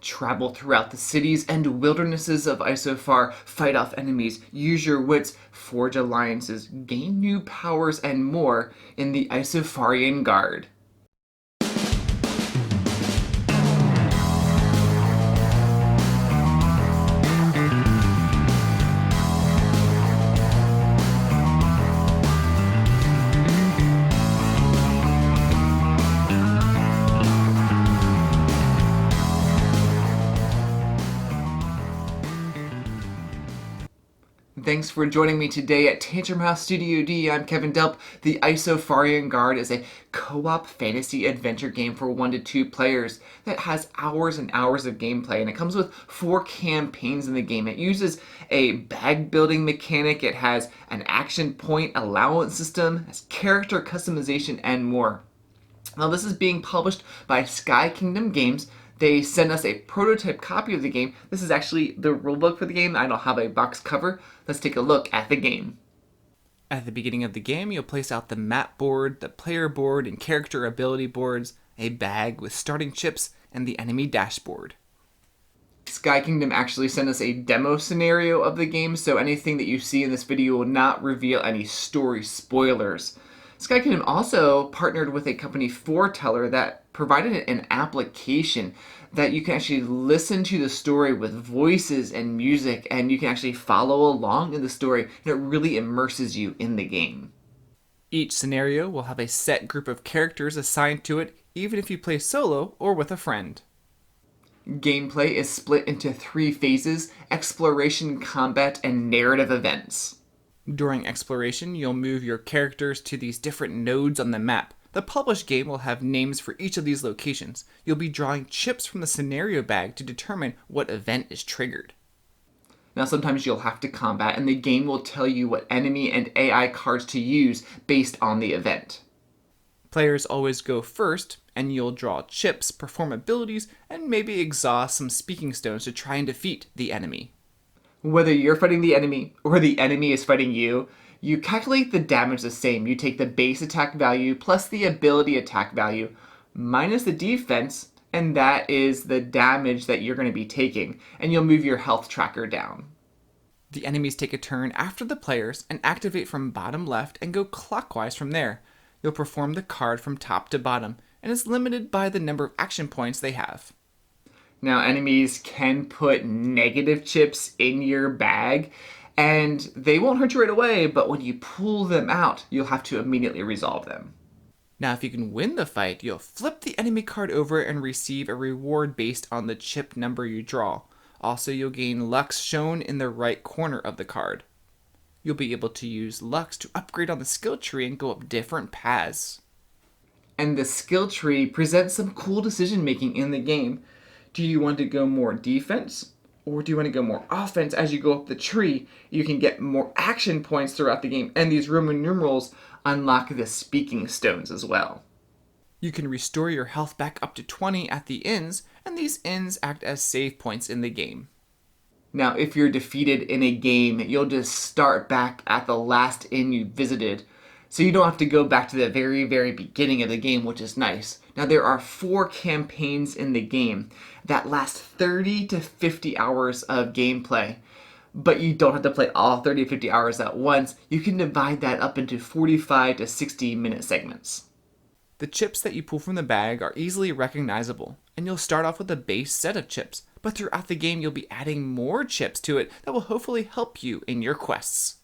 Travel throughout the cities and wildernesses of Isofar, fight off enemies, use your wits, forge alliances, gain new powers, and more in the Isofarian Guard. Thanks for joining me today at Tantrum House Studio D. I'm Kevin Delp. The Isofarian Guard is a co-op fantasy adventure game for 1 to 2 players that has hours and hours of gameplay, and it comes with 4 campaigns in the game. It uses a bag building mechanic, it has an action point allowance system, has character customization, and more. Now, this is being published by Sky Kingdom Games. They sent us a prototype copy of the game. This is actually the rulebook for the game. I don't have a box cover. Let's take a look at the game. At the beginning of the game, you'll place out the map board, the player board, and character ability boards, a bag with starting chips, and the enemy dashboard. Sky Kingdom actually sent us a demo scenario of the game, so anything that you see in this video will not reveal any story spoilers. Sky Kingdom also partnered with a company, Foreteller, that provided an application that you can actually listen to the story with voices and music, and you can actually follow along in the story, and it really immerses you in the game. Each scenario will have a set group of characters assigned to it, even if you play solo or with a friend. Gameplay is split into 3 phases: exploration, combat, and narrative events. During exploration, you'll move your characters to these different nodes on the map. The published game will have names for each of these locations. You'll be drawing chips from the scenario bag to determine what event is triggered. Now, sometimes you'll have to combat, and the game will tell you what enemy and AI cards to use based on the event. Players always go first, and you'll draw chips, perform abilities, and maybe exhaust some speaking stones to try and defeat the enemy. Whether you're fighting the enemy or the enemy is fighting you, you calculate the damage the same. You take the base attack value plus the ability attack value minus the defense, and that is the damage that you're going to be taking, and you'll move your health tracker down. The enemies take a turn after the players and activate from bottom left and go clockwise from there. You'll perform the card from top to bottom, and it's limited by the number of action points they have. Now, enemies can put negative chips in your bag, and they won't hurt you right away, but when you pull them out, you'll have to immediately resolve them. Now, if you can win the fight, you'll flip the enemy card over and receive a reward based on the chip number you draw. Also, you'll gain Lux shown in the right corner of the card. You'll be able to use Lux to upgrade on the skill tree and go up different paths. And the skill tree presents some cool decision making in the game. Do you want to go more defense, or do you want to go more offense? As you go up the tree, you can get more action points throughout the game, and these Roman numerals unlock the speaking stones as well. You can restore your health back up to 20 at the inns, and these inns act as save points in the game. Now, if you're defeated in a game, you'll just start back at the last inn you visited, so you don't have to go back to the very, very beginning of the game, which is nice. Now, there are 4 campaigns in the game that last 30 to 50 hours of gameplay, but you don't have to play all 30 to 50 hours at once. You can divide that up into 45 to 60 minute segments. The chips that you pull from the bag are easily recognizable, and you'll start off with a base set of chips, but throughout the game you'll be adding more chips to it that will hopefully help you in your quests.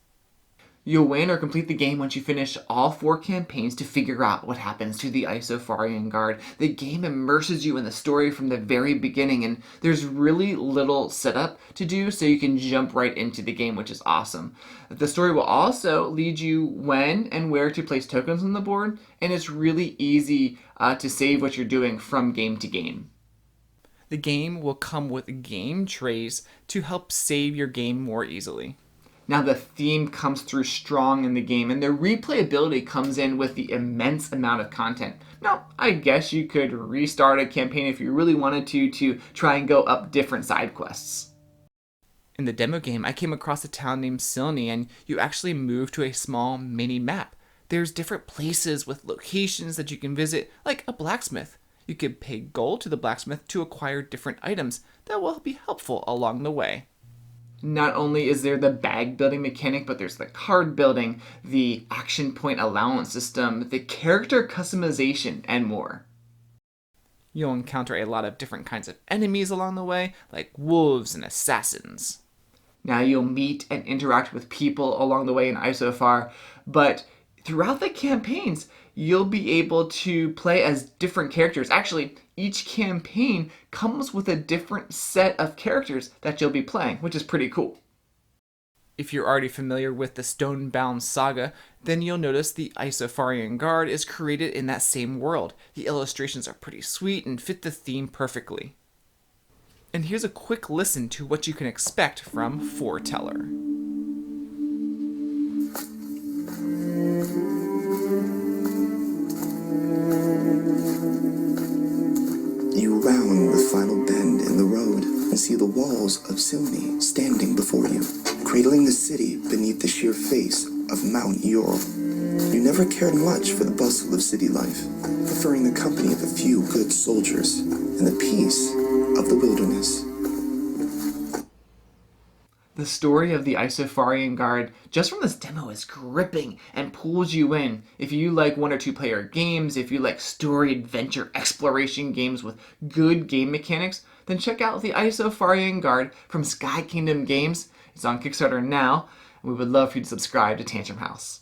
You'll win or complete the game once you finish all 4 campaigns to figure out what happens to the Isofarian Guard. The game immerses you in the story from the very beginning, and there's really little setup to do, so you can jump right into the game, which is awesome. The story will also lead you when and where to place tokens on the board, and it's really easy to save what you're doing from game to game. The game will come with game trays to help save your game more easily. Now, the theme comes through strong in the game, and the replayability comes in with the immense amount of content. Now, I guess you could restart a campaign if you really wanted to try and go up different side quests. In the demo game, I came across a town named Silney, and you actually move to a small mini map. There's different places with locations that you can visit, like a blacksmith. You can pay gold to the blacksmith to acquire different items that will be helpful along the way. Not only is there the bag building mechanic, but there's the card building, the action point allowance system, the character customization, and more. You'll encounter a lot of different kinds of enemies along the way, like wolves and assassins. Now you'll meet and interact with people along the way in Isofar, but throughout the campaigns, you'll be able to play as different characters. Actually, each campaign comes with a different set of characters that you'll be playing, which is pretty cool. If you're already familiar with the Stonebound saga, then you'll notice the Isofarian Guard is created in that same world. The illustrations are pretty sweet and fit the theme perfectly. And here's a quick listen to what you can expect from Foreteller. You round the final bend in the road and see the walls of Silni standing before you, cradling the city beneath the sheer face of Mount Ural. You never cared much for the bustle of city life, preferring the company of a few good soldiers and the peace of the wilderness. The story of the Isofarian Guard, just from this demo, is gripping and pulls you in. If you like 1 or 2 player games, if you like story, adventure, exploration games with good game mechanics, then check out the Isofarian Guard from Sky Kingdom Games. It's on Kickstarter now, and we would love for you to subscribe to Tantrum House.